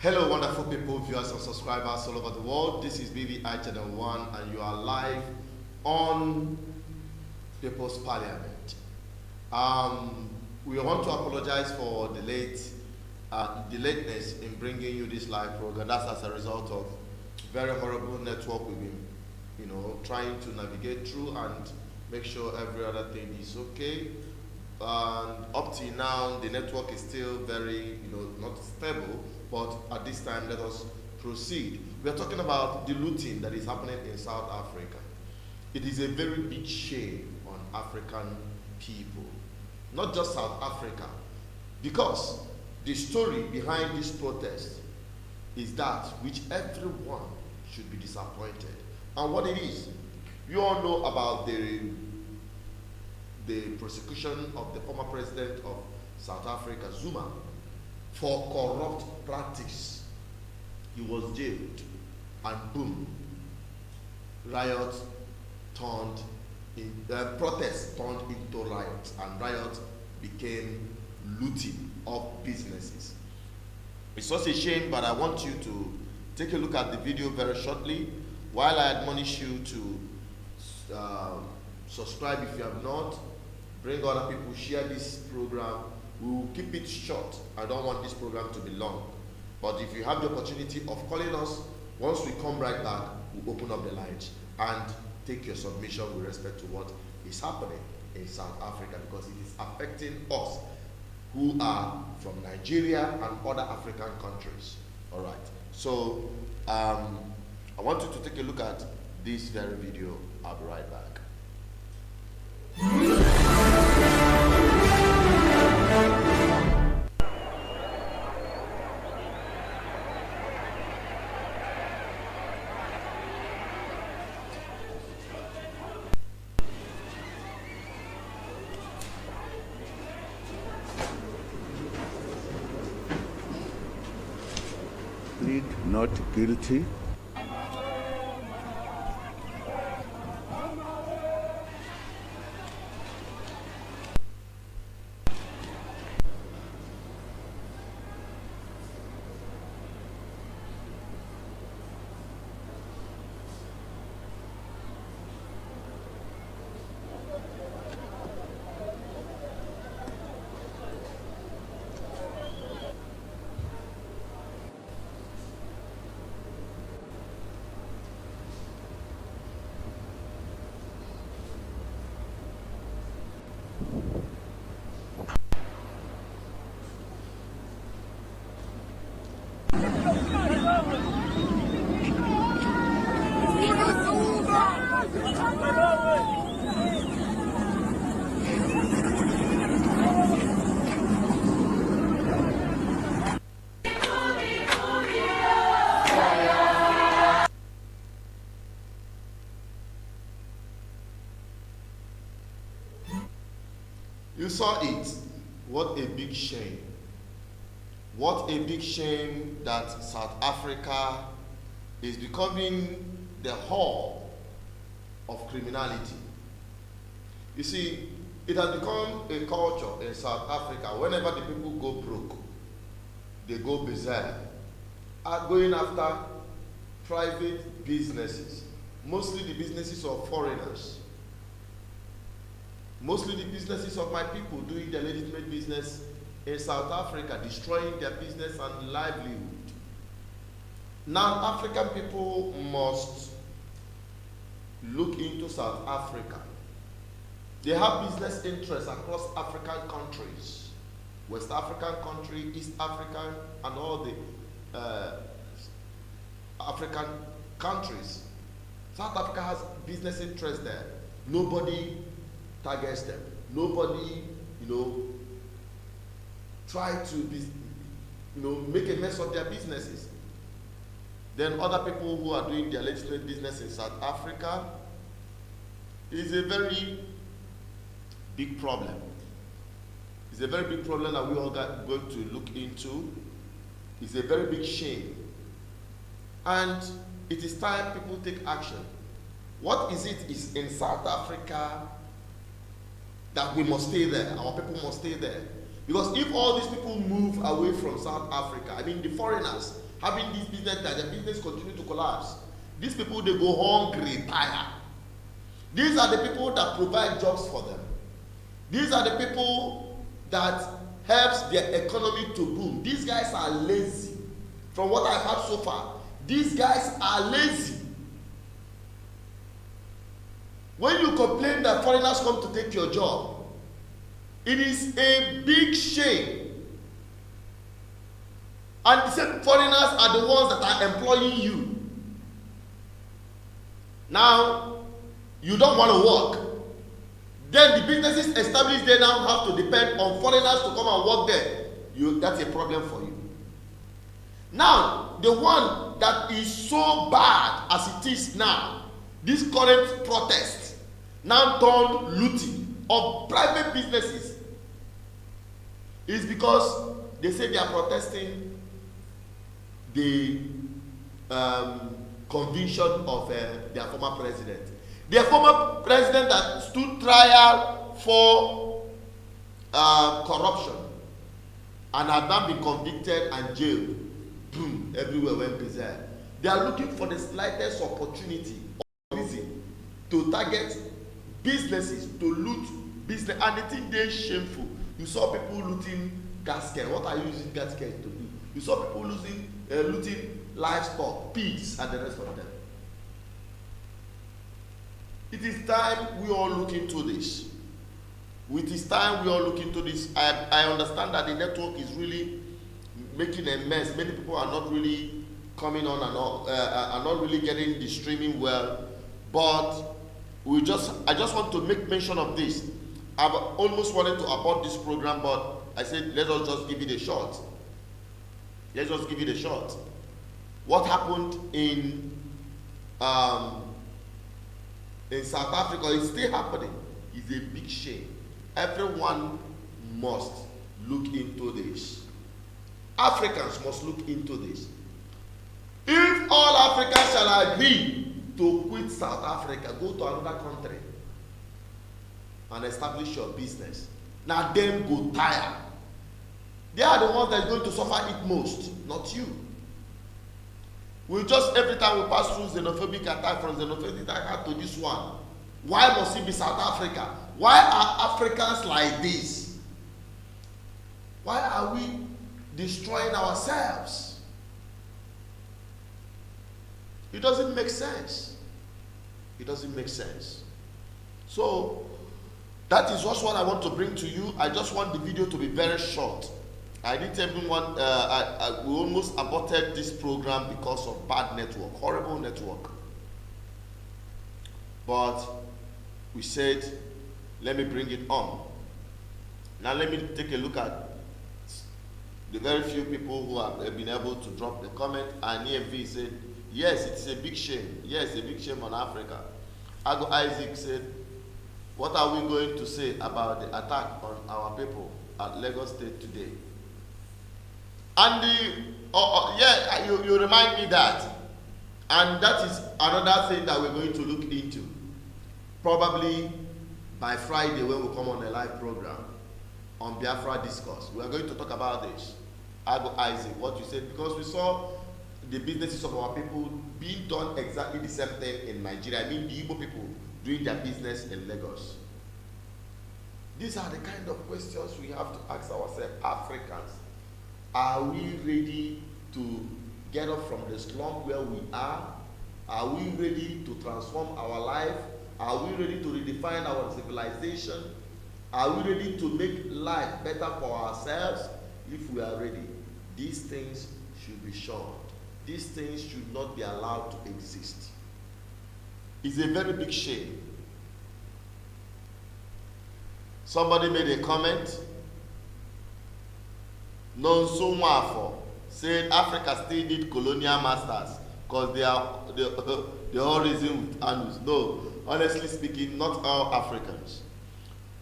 Hello wonderful people, viewers and subscribers all over the world. This is BVI Channel 1 and you are live on People's Parliament. We want to apologize for the lateness in bringing you this live program. That's as a result of very horrible network we've been trying to navigate through and make sure every other thing is okay. And up till now the network is still very not stable. But at this time, let us proceed. We are talking about the looting that is happening in South Africa. It is a very big shame on African people, not just South Africa, because the story behind this protest is that which everyone should be disappointed. And what it is, you all know about the prosecution of the former president of South Africa, Zuma, for corrupt practice. He was jailed and boom, protests turned into riots, and riots became looting of businesses. It's such a shame, but I want you to take a look at the video very shortly while I admonish you to subscribe if you have not, bring other people, share this program. We will keep it short. I don't want this program to be long. But if you have the opportunity of calling us, once we come right back, we'll open up the lines and take your submission with respect to what is happening in South Africa, because it is affecting us who are from Nigeria and other African countries. All right. So I want you to take a look at this very video. I'll be right back. Plead not guilty. You saw it. What a big shame. What a big shame that South Africa is becoming the hub of criminality. You see, it has become a culture in South Africa. Whenever the people go broke, they go berserk, are going after private businesses, mostly the businesses of foreigners, mostly the businesses of my people doing their legitimate business in South Africa, destroying their business and livelihood. Now, African people must look into South Africa. They have business interests across African countries, West African country, East African, and all the African countries. South Africa has business interests there. Nobody targets them. Nobody, try to make a mess of their businesses. Then other people who are doing their legitimate business in South Africa is a very big problem. It's a very big problem that we all got going to look into. It's a very big shame. And it is time people take action. What is it is in South Africa that we must stay there, our people must stay there. Because if all these people move away from South Africa, I mean the foreigners having this business, that their business continue to collapse, these people, they go hungry, tired. These are the people that provide jobs for them. These are the people that helps their economy to boom. These guys are lazy. From what I've heard so far, these guys are lazy. When you complain that foreigners come to take your job, it is a big shame. And the same foreigners are the ones that are employing you. Now, you don't want to work. Then the businesses established there now have to depend on foreigners to come and work there. That's a problem for you. Now, the one that is so bad as it is now, this current protest, now turned looting of private businesses, is because they say they are protesting the conviction of their former president. Their former president that stood trial for corruption and had now been convicted and jailed. Boom, everywhere went berserk. They are looking for the slightest opportunity or reason to target businesses, to loot business, and the thing they shameful. You saw people looting gaskets. What are you using gaskets to do? You saw people looting livestock, pigs, and the rest of them. It is time we all look into this. It is time we all look into this. I understand that the network is really making a mess. Many people are not really coming on and are not really getting the streaming well. But I just want to make mention of this. I've almost wanted to abort this program, but I said let us just give it a shot. Let's just give it a shot. What happened in South Africa is still happening. It's a big shame. Everyone must look into this. Africans must look into this. If all Africans shall agree to quit South Africa, go to another country and establish your business, now them go tired. They are the ones that are going to suffer it most, not you. We just, every time we pass through xenophobic attack, from xenophobic attack to this one, why must it be South Africa? Why are Africans like this? Why are we destroying ourselves? It doesn't make sense. It doesn't make sense. So, that is just what I want to bring to you. I just want the video to be very short. I didn't even want, we almost aborted this program because of bad network, horrible network. But we said, let me bring it on. Now let me take a look at the very few people who have been able to drop the comment. And EMV said, yes, it's a big shame. Yes, a big shame on Africa. Ago Isaac said, what are we going to say about the attack on our people at Lagos State today? And you remind me that. And that is another thing that we're going to look into. Probably by Friday when we come on a live program on Biafra Discourse. We are going to talk about this. Isaac, what you said, because we saw the businesses of our people being done exactly the same thing in Nigeria. I mean, the Igbo people doing their business in Lagos. These are the kind of questions we have to ask ourselves, Africans. Are we ready to get up from the slum where we are? Are we ready to transform our life? Are we ready to redefine our civilization? Are we ready to make life better for ourselves? If we are ready, these things should be shown. These things should not be allowed to exist. It's a very big shame. Somebody made a comment. Nonso Nwafo said Africa still need colonial masters because they all reason with anus. No, honestly speaking, not all Africans.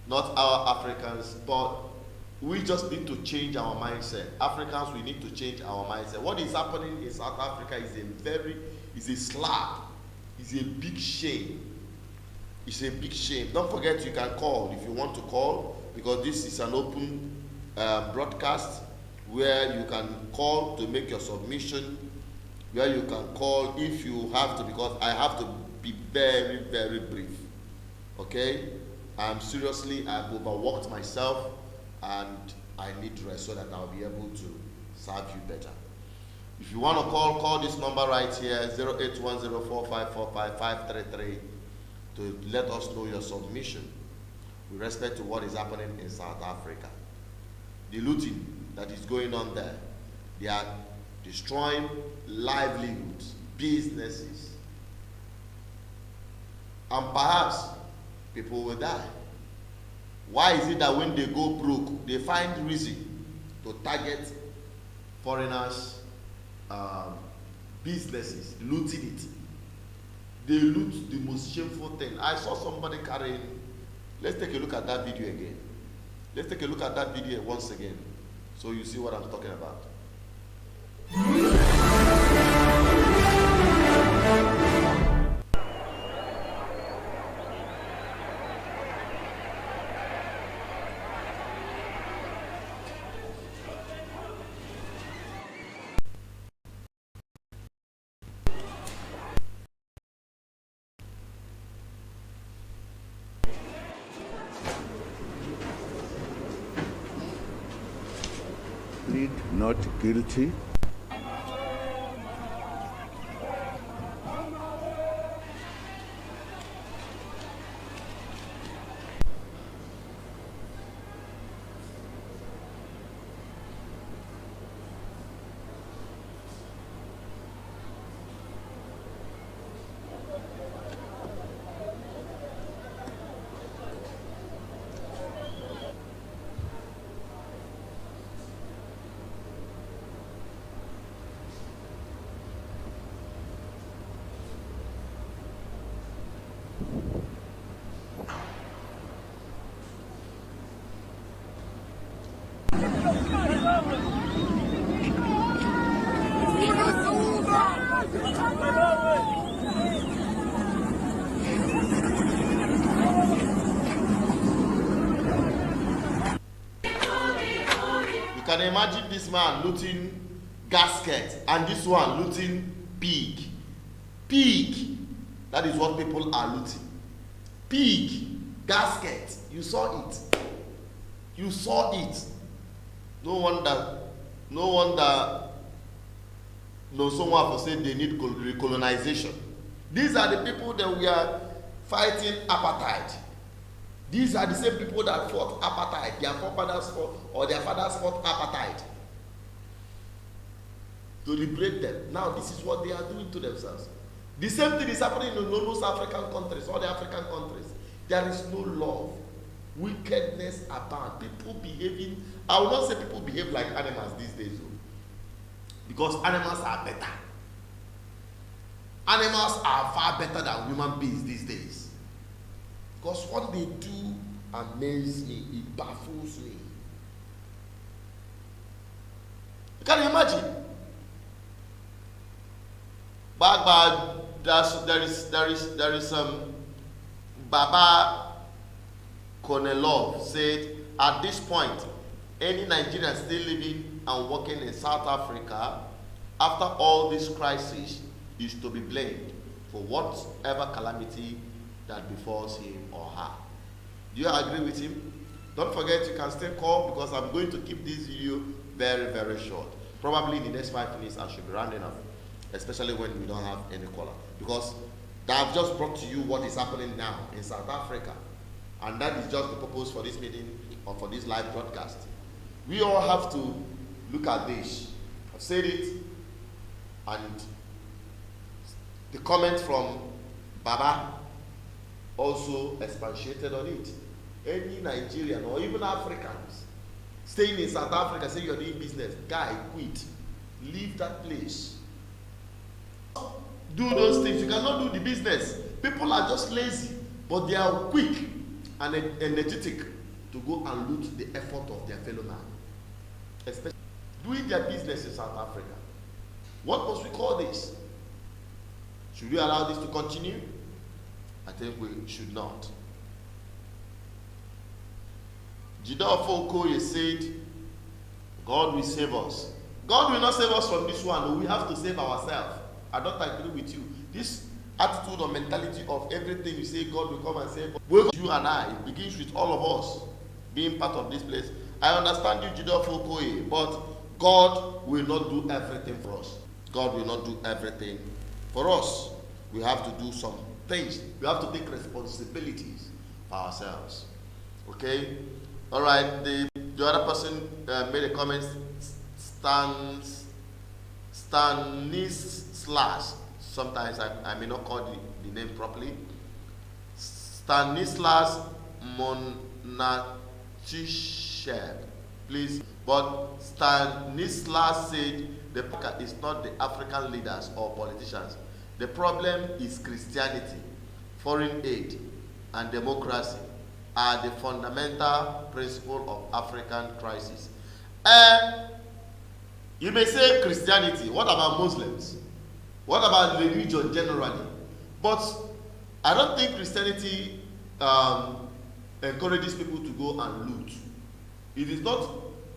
Not our Africans, but we just need to change our mindset. Africans, we need to change our mindset. What is happening in South Africa is a slap. It's a big shame. It's a big shame. Don't forget, you can call if you want to call, because this is an open broadcast where you can call to make your submission, where you can call if you have to, because I have to be very, very brief. Okay? Seriously, I've overworked myself and I need rest so that I'll be able to serve you better. If you want to call this number right here, 08104545533, to let us know your submission with respect to what is happening in South Africa. The looting that is going on there, they are destroying livelihoods, businesses, and perhaps people will die. Why is it that when they go broke, they find reason to target foreigners' businesses, looting it? They loot the most shameful thing. I saw somebody carrying. Let's take a look at that video again. Let's take a look at that video once again, so you see what I'm talking about. Plead not guilty. Can you imagine this man looting gasket and this one looting pig? Pig. That is what people are looting. Pig, gasket. You saw it. You saw it. No wonder Nonso Nwafo said they need recolonization. These are the people that we are fighting apartheid. These are the same people that fought apartheid. Their forefathers fought, or their fathers fought apartheid to liberate them. Now this is what they are doing to themselves. The same thing is happening in almost African countries, all the African countries. There is no love. Wickedness abound. People behaving, I will not say people behave like animals these days, because animals are better. Animals are far better than human beings these days. Because what they do amazes me, it baffles me. Can you imagine? But there is Baba Konelov said, at this point, any Nigerian still living and working in South Africa after all this crisis is to be blamed for whatever calamity that befalls him or her. Do you agree with him? Don't forget, you can still call because I'm going to keep this video very, very short. Probably in the next 5 minutes I should be rounding up, especially when we don't have any caller. Because I've just brought to you what is happening now in South Africa. And that is just the purpose for this meeting or for this live broadcast. We all have to look at this. I've said it, and the comment from Baba also expatiated on it. Any Nigerian or even Africans staying in South Africa, say you're doing business, guy, quit. Leave that place. Do those things. You cannot do the business. People are just lazy, but they are quick and energetic to go and loot the effort of their fellow man. Especially doing their business in South Africa. What must we call this? Should we allow this to continue? I think we should not. Jidofo Okoye said, God will save us. God will not save us from this one. We have to save ourselves. I don't agree with you. This attitude or mentality of everything you say, God will come and save us. You and I, it begins with all of us being part of this place. I understand you, Jidofo Okoye, but God will not do everything for us. God will not do everything for us. We have to do some things. We have to take responsibilities for ourselves. Okay? All right. The other person made a comment. Stanislas. Sometimes I may not call the name properly. Stanislas Monachishev. Please. But Stanislas said the problem is not the African leaders or politicians. The problem is Christianity, foreign aid, and democracy are the fundamental principle of African crisis. You may say Christianity. What about Muslims? What about religion generally? But I don't think Christianity encourages people to go and loot. It is not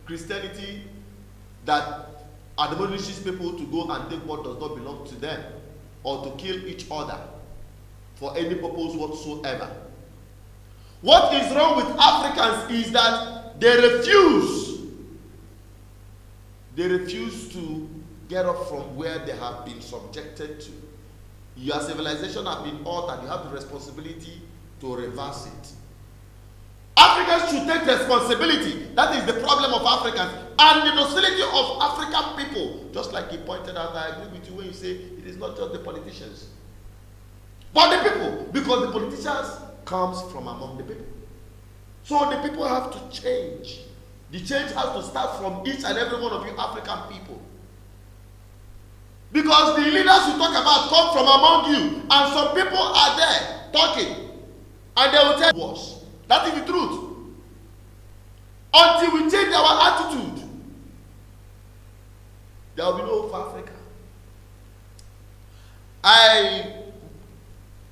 Christianity that admonishes people to go and take what does not belong to them or to kill each other for any purpose whatsoever. What is wrong with Africans is that they refuse to get up from where they have been subjected to. Your civilization has been altered. You have the responsibility to reverse it. Africans should take responsibility. That is the problem of Africans and the docility of African people. Just like he pointed out, I agree with you when you say it is not just the politicians, but the people, because the politicians comes from among the people. So the people have to change. The change has to start from each and every one of you African people. Because the leaders you talk about come from among you, and some people are there talking, and they will tell us. That is the truth. Until we change our attitude, there will be no hope for Africa. I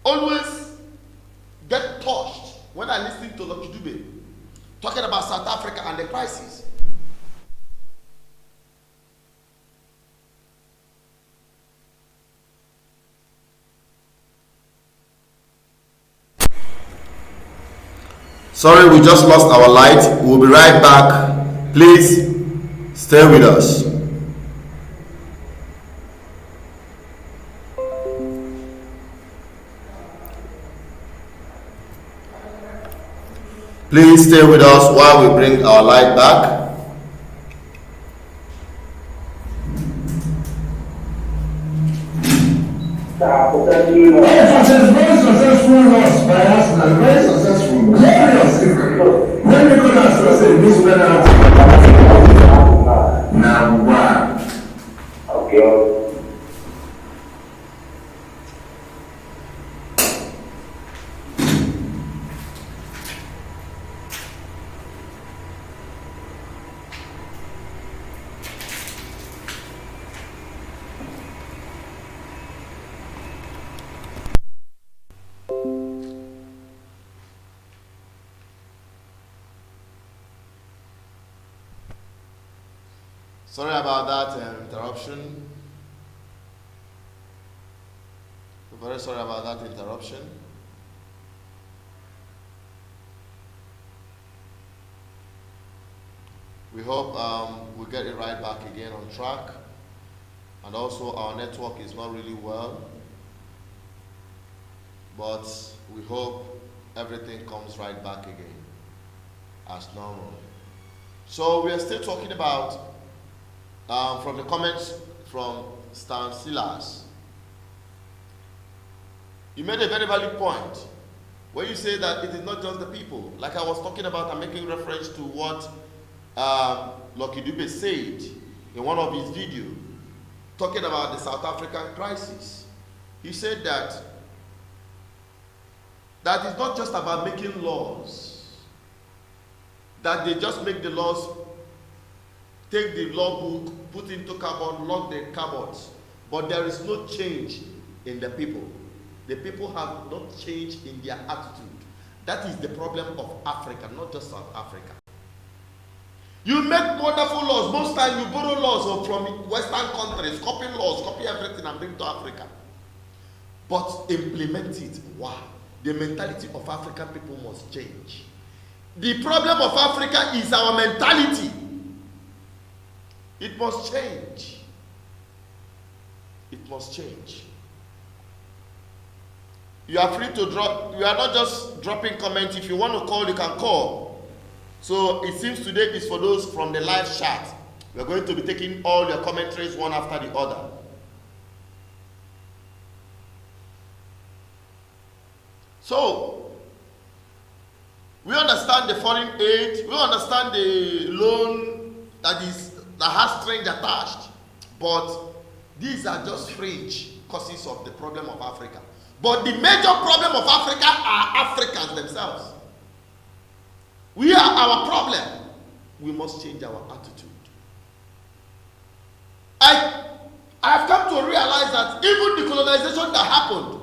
always get touched when I listen to Lucky Dube talking about South Africa and the crisis. Sorry, we just lost our light. We'll be right back. Please stay with us. Please stay with us while we bring our light back. Very successful loss by Arsenal, very successful, glorious. When Nicolas was saying this penalty, now what? Okay. Sorry about that interruption. We're very sorry about that interruption. We hope we get it right back again on track. And also our network is not really well. But we hope everything comes right back again as normal. So we are still talking about, from the comments from Stan Silas, you made a very valid point when you say that it is not just the people. Like I was talking about, I'm making reference to what Lucky Dube said in one of his videos, talking about the South African crisis. He said that it's not just about making laws, that they just make the laws, take the law book, put into cupboard, lock the cupboards, but there is no change in the people. The people have not changed in their attitude. That is the problem of Africa, not just South Africa. You make wonderful laws. Most times you borrow laws from Western countries, copy laws, copy everything and bring to Africa. But implement it. Wow. The mentality of African people must change. The problem of Africa is our mentality. It must change. It must change. You are free to drop. You are not just dropping comments. If you want to call, you can call. So it seems today is for those from the live chat. We are going to be taking all your commentaries one after the other. So we understand the foreign aid. We understand the loan that has strings attached. But these are just fringe causes of the problem of Africa. But the major problem of Africa are Africans themselves. We are our problem. We must change our attitude. I have come to realize that even the colonization that happened,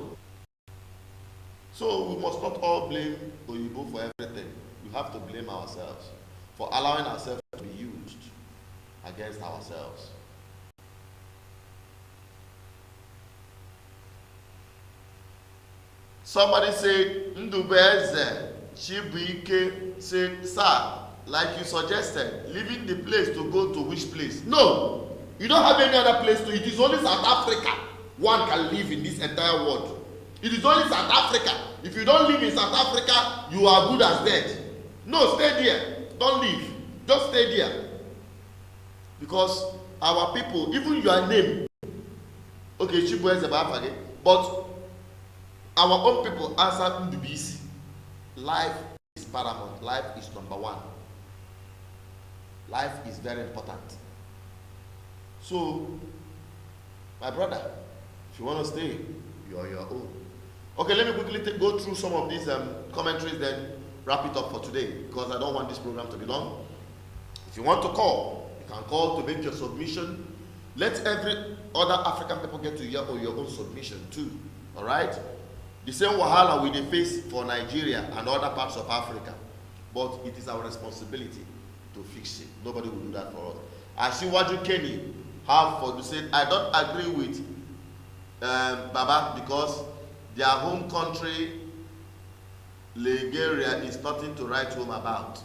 so we must not all blame Oyibo for everything. We have to blame ourselves for allowing ourselves to be used against ourselves. Somebody said, Ndubeze Chibuike said, sir, like you suggested, leaving the place to go to which place? No, you don't have any other place to. It is only South Africa one can live in this entire world. It is only South Africa. If you don't live in South Africa, you are good as dead. No, stay there. Don't leave. Just stay there. Because our people, even your name, okay, Chibueze Bafage, but our own people answer Ndubisi. Life is paramount. Life is number one. Life is very important. So, my brother, if you want to stay, you are your own. Okay, let me quickly go through some of these commentaries, then wrap it up for today, because I don't want this program to be long. If you want to call, you can call to make your submission. Let every other African people get to hear your own submission too. All right? The same wahala we face for Nigeria and other parts of Africa, but it is our responsibility to fix it. Nobody will do that for us. As Shiwaju Kenny have for to say, I don't agree with Baba because their home country, Nigeria, is nothing to write home about.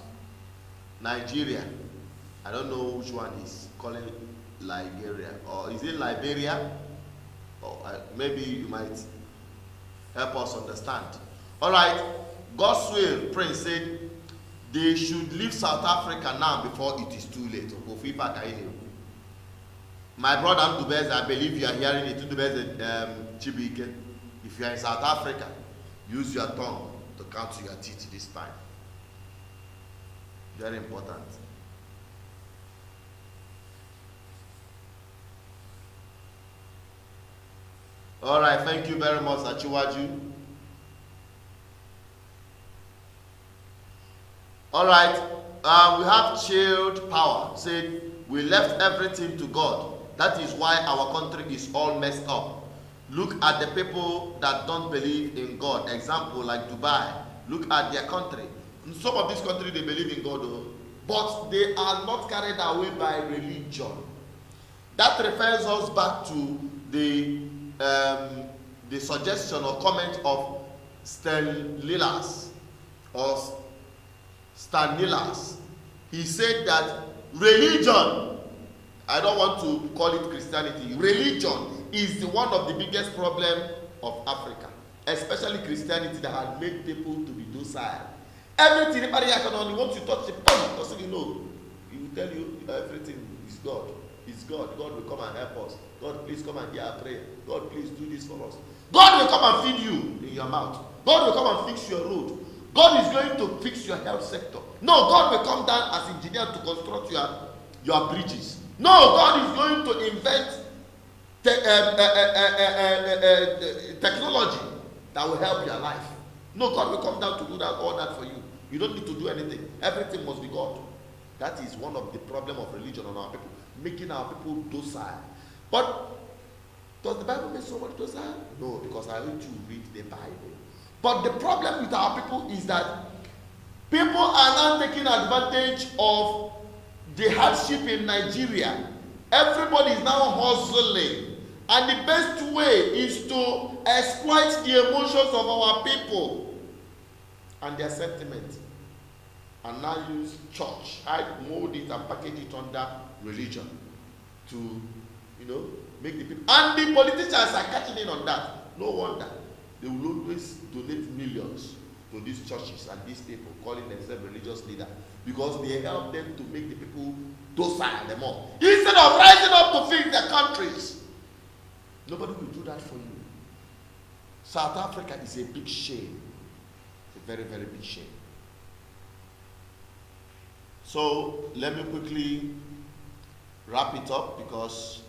Nigeria, I don't know which one is calling Nigeria, or is it Liberia? Or maybe you might help us understand. All right, Godswill Prince said they should leave South Africa now before it is too late. My brother Ndubeze, I believe you are hearing it. Ndubeze Chibuike, if you are in South Africa, use your tongue to count your teeth this time. Very important. All right, thank you very much, Achiwaju. All right, we have Chilled Power. Said, we left everything to God. That is why our country is all messed up. Look at the people that don't believe in God. Example, like Dubai. Look at their country. In some of these countries, they believe in God, but they are not carried away by religion. That refers us back to the suggestion or comment of Stanilas or Stanilas. He said that religion, I don't want to call it Christianity, religion is one of the biggest problems of Africa, especially Christianity that has made people to be docile. Everything, anybody can only want to touch the point, doesn't he know? He will tell you everything is God. It's God. God will come and help us. God, please come and hear our prayer. God, please do this for us. God will come and feed you in your mouth. God will come and fix your road. God is going to fix your health sector. No, God will come down as engineer to construct your bridges. No, God is going to invent technology that will help your life. No, God will come down to do that, all that for you. You don't need to do anything. Everything must be God. That is one of the problems of religion on our people, making our people docile. But does the Bible make so much docile? No, because I need to read the Bible. But the problem with our people is that people are now taking advantage of the hardship in Nigeria. Everybody is now hustling. And the best way is to exploit the emotions of our people and their sentiment. And now use church, mold it and package it under religion to, make the people. And the politicians are catching in on that. No wonder. They will always donate millions to these churches and these people calling themselves religious leaders, because they help them to make the people docile them all. Instead of rising up to fix their countries, nobody will do that for you. South Africa is a big shame. It's a very, very big shame. So let me quickly wrap it up because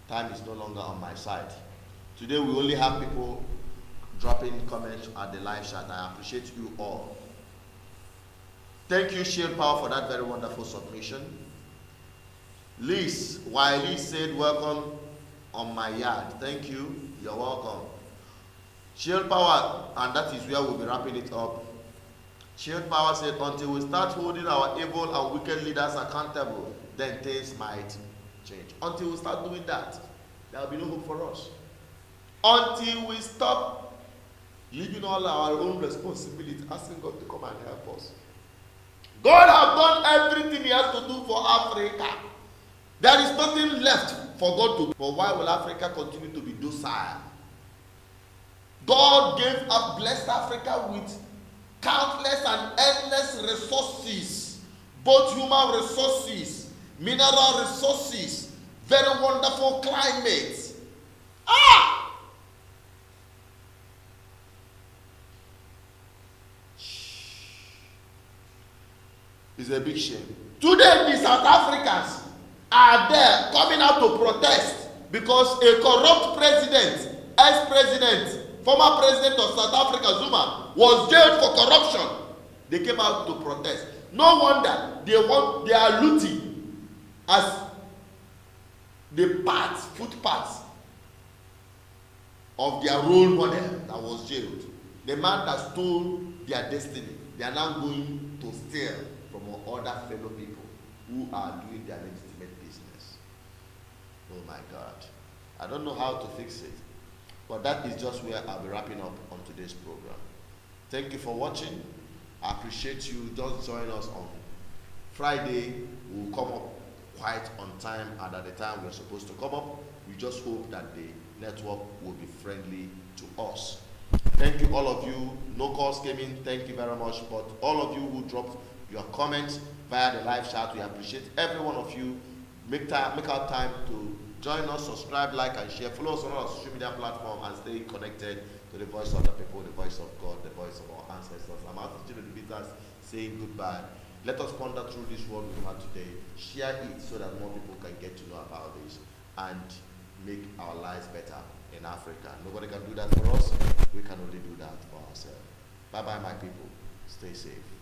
time is no longer on my side. Today we only have people dropping comments at the live chat. I appreciate you all. Thank you, Shield Power, for that very wonderful submission. Liz, Wiley said, welcome on my yard. Thank you. You're welcome. Shield Power, and that is where we'll be wrapping it up. Shield Power said, until we start holding our evil and wicked leaders accountable, then things might change. Until we start doing that, there will be no hope for us. Until we stop leaving all our own responsibility, asking God to come and help us. God has done everything he has to do for Africa. There is nothing left for God to do. But why will Africa continue to be docile? God gave up, blessed Africa with countless and endless resources, both human resources, mineral resources, very wonderful climate. It's a big shame. Today, the South Africans are there coming out to protest because a corrupt president, ex-president, former president of South Africa, Zuma, was jailed for corruption. They came out to protest. No wonder they are looting as the footpaths of their role model that was jailed. The man that stole their destiny, they are now going to steal from other fellow people who are doing their legitimate business. Oh my God. I don't know how to fix it. But that is just where I'll be wrapping up on today's program. Thank you for watching. I appreciate you. Just join us on Friday. We'll come up quite on time and at the time we're supposed to come up. We just hope that the network will be friendly to us. Thank you, all of you. No calls came in. Thank you very much. But all of you who dropped your comments via the live chat, we appreciate every one of you. Make out time to join us, subscribe, like, and share. Follow us on our social media platform and stay connected to the voice of the people, the voice of God, the voice of our ancestors. I'm out of the Beaters saying goodbye. Let us ponder through this word we've had today. Share it so that more people can get to know about this and make our lives better in Africa. Nobody can do that for us. We can only do that for ourselves. Bye-bye, my people. Stay safe.